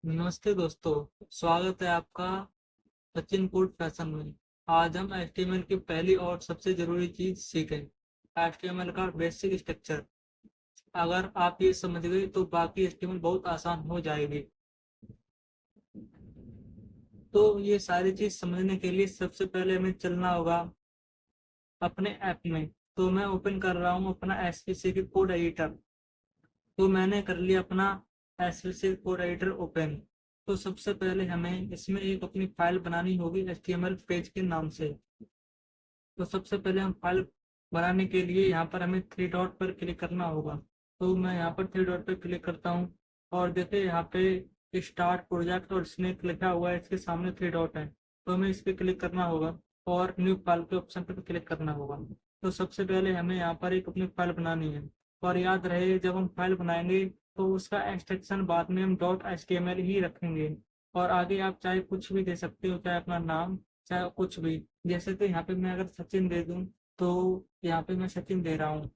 नमस्ते दोस्तों। स्वागत है आपका सचिन फूड फैशन में। आज हम HTML की पहली और सबसे जरूरी चीज सीखें, HTML का बेसिक स्ट्रक्चर। अगर आप ये समझ गए तो बाकी HTML बहुत आसान हो जाएगी। तो ये सारी चीज समझने के लिए सबसे पहले हमें चलना होगा अपने ऐप में। तो मैं ओपन कर रहा हूँ अपना SVC की कोड एडिटर। तो मैंने कर लिया अपना SVC कोड एडिटर ओपन। तो सबसे पहले हमें इसमें एक अपनी फाइल बनानी होगी HTML पेज के नाम से। तो सबसे पहले हम फाइल बनाने के लिए यहाँ पर हमें थ्री डॉट पर क्लिक करना होगा। तो मैं यहाँ पर थ्री डॉट पर क्लिक करता हूँ और देखिए यहाँ पे स्टार्ट प्रोजेक्ट और स्नेक लिखा हुआ है, इसके सामने थ्री डॉट है। तो हमें इस पर क्लिक करना होगा और न्यू फाइल के ऑप्शन पर क्लिक करना होगा। तो सबसे पहले हमें यहाँ पर एक अपनी फाइल बनानी है। और याद रहे, जब हम फाइल बनाएंगे तो उसका एक्सटेंशन बाद में हम डॉट HTML ही रखेंगे। और आगे आप चाहे कुछ भी दे सकते हो, चाहे अपना नाम, चाहे कुछ भी। जैसे कि यहाँ पे मैं अगर सचिन दे दूं तो यहाँ पे मैं सचिन दे रहा हूँ।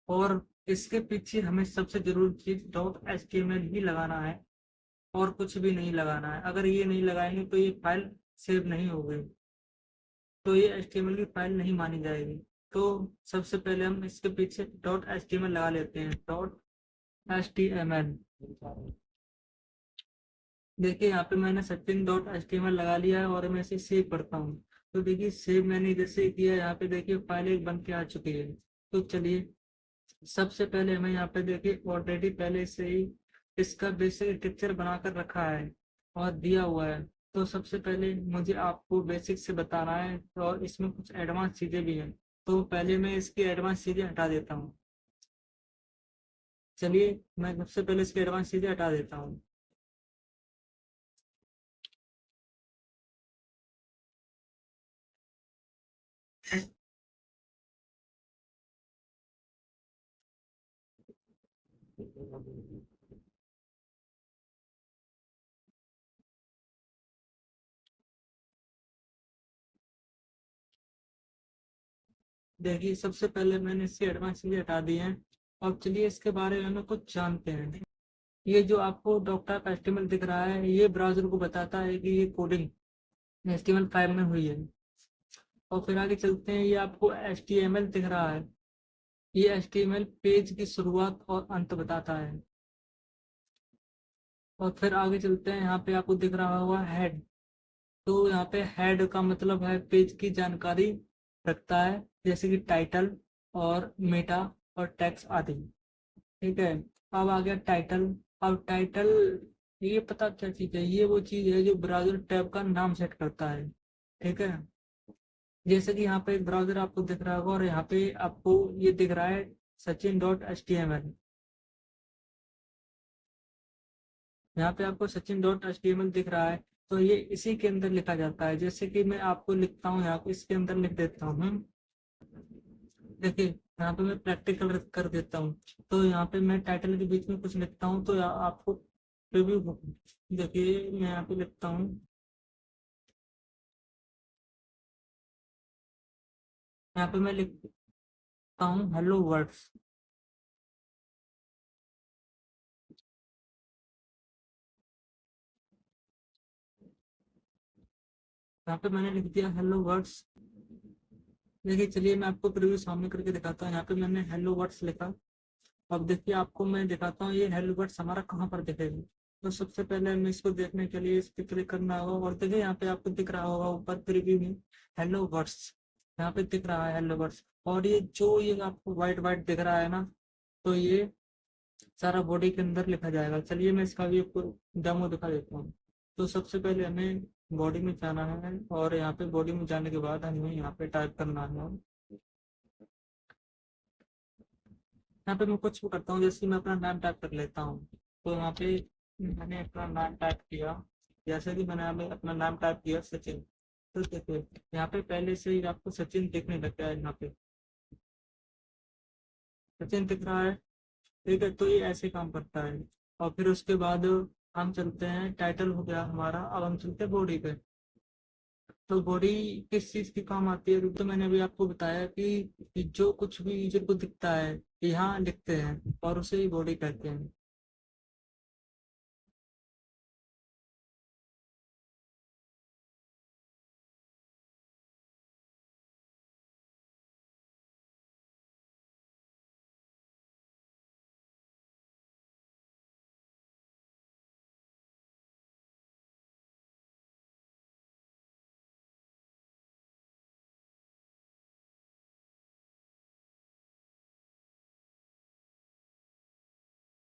और इसके पीछे हमें सबसे जरूरी चीज डॉट HTML ही लगाना है और कुछ भी नहीं लगाना है। अगर ये नहीं लगाएंगे तो ये फाइल सेव नहीं होगी, तो ये HTML की फाइल नहीं मानी जाएगी। तो सबसे पहले हम इसके पीछे डॉट HTML लगा लेते हैं, डॉट HTML। देखिए यहाँ पे मैंने सचिन डॉट HTML लगा लिया है और मैं इसे सेव करता हूँ। तो देखिए सेव मैंने जैसे ही किया, यहाँ पे देखिए फाइल एक बन के आ चुकी है। तो चलिए, सबसे पहले हमें यहाँ पे देखिए ऑलरेडी पहले से ही इसका बेसिक स्ट्रक्चर बनाकर रखा है और दिया हुआ है। तो सबसे पहले मुझे आपको बेसिक से बताना है और इसमें कुछ एडवांस चीज़ें भी हैं। तो पहले मैं इसकी एडवांस चीज़ें हटा देता हूँ। चलिए, मैं सबसे पहले इसकी एडवांस चीज़ें हटा देता हूँ। देखिए सबसे पहले मैंने इसकी एडवांस चीजें हटा दी हैं। अब चलिए इसके बारे में हमें कुछ जानते हैं। ये जो आपको डॉक्टर का HTML दिख रहा है, ये ब्राउजर को बताता है कि ये कोडिंग HTML5 में हुई है। और फिर आगे चलते हैं, ये आपको HTML दिख रहा है, ये HTML पेज की शुरुआत और अंत बताता है। और फिर आगे चलते हैं, यहाँ पे आपको दिख रहा होगा हेड। तो यहाँ पे हेड का मतलब है पेज की जानकारी रखता है, जैसे कि टाइटल और मेटा और टैक्स आदि। ठीक है। अब आ गया टाइटल। अब टाइटल, ये पता क्या चीज है, ये वो चीज है जो ब्राउजर टैब का नाम सेट करता है। ठीक है। जैसे कि यहाँ पे एक ब्राउजर आपको दिख रहा होगा और यहाँ पे आपको ये दिख रहा है सचिन डॉट HTML। यहाँ पे आपको सचिन डॉट HTML दिख रहा है। तो ये इसी के अंदर लिखा जाता है। जैसे कि मैं आपको लिखता हूँ, यहाँ पे इसके अंदर लिख देता हूँ। देखिए यहाँ पे मैं प्रैक्टिकल कर देता हूँ। तो यहाँ पे मैं टाइटल के बीच में कुछ लिखता हूँ तो आपको रिव्यू। देखिए मैं यहाँ पे लिखता हूँ, यहाँ पे मैं लिखता हूँ हेलो वर्ड्स। यहाँ पे मैंने लिख दिया हेलो वर्ड्स। देखिए चलिए मैं आपको प्रीव्यू सामने करके दिखाता हूँ। यहाँ पे मैंने हेलो वर्ड्स लिखा। अब देखिए आपको मैं दिखाता हूँ ये हेलो वर्ड्स हमारा कहाँ पर दिखेगा। तो सबसे पहले हमें इसको देखने के लिए इस पर क्लिक करना होगा और देखिए यहाँ पे आपको दिख रहा होगा ऊपर प्रीव्यू में हेलो वर्ड्स। यहाँ पे दिख रहा है हेलो वर्ड्स। और ये जो ये आपको व्हाइट व्हाइट दिख रहा है ना, तो ये सारा बॉडी के अंदर लिखा जाएगा। चलिए मैं इसका भी आपको डेमो दिखा देता हूँ। तो सबसे पहले हमें बॉडी में जाना है और यहाँ पे बॉडी में जाने के बाद हमें यहाँ पे टाइप करना है। यहाँ पे मैं कुछ भी करता हूँ, जैसे मैं अपना नाम टाइप कर लेता हूँ। तो यहाँ पे मैंने अपना नाम टाइप किया। जैसे कि मैंने अभी अपना नाम टाइप किया सचिन। तो देखिए यहाँ पे पहले से ही आपको सचिन दिखने लग गया है। यहाँ पे सचिन दिख रहा है। ठीक है, तो ये ऐसे काम करता है। और फिर उसके बाद हम चलते हैं, टाइटल हो गया हमारा, अब हम चलते हैं बॉडी पे। तो बॉडी किस चीज की काम आती है, तो मैंने अभी आपको बताया कि जो कुछ भी यूजर को दिखता है यहाँ लिखते हैं और उसे ही बॉडी कहते हैं।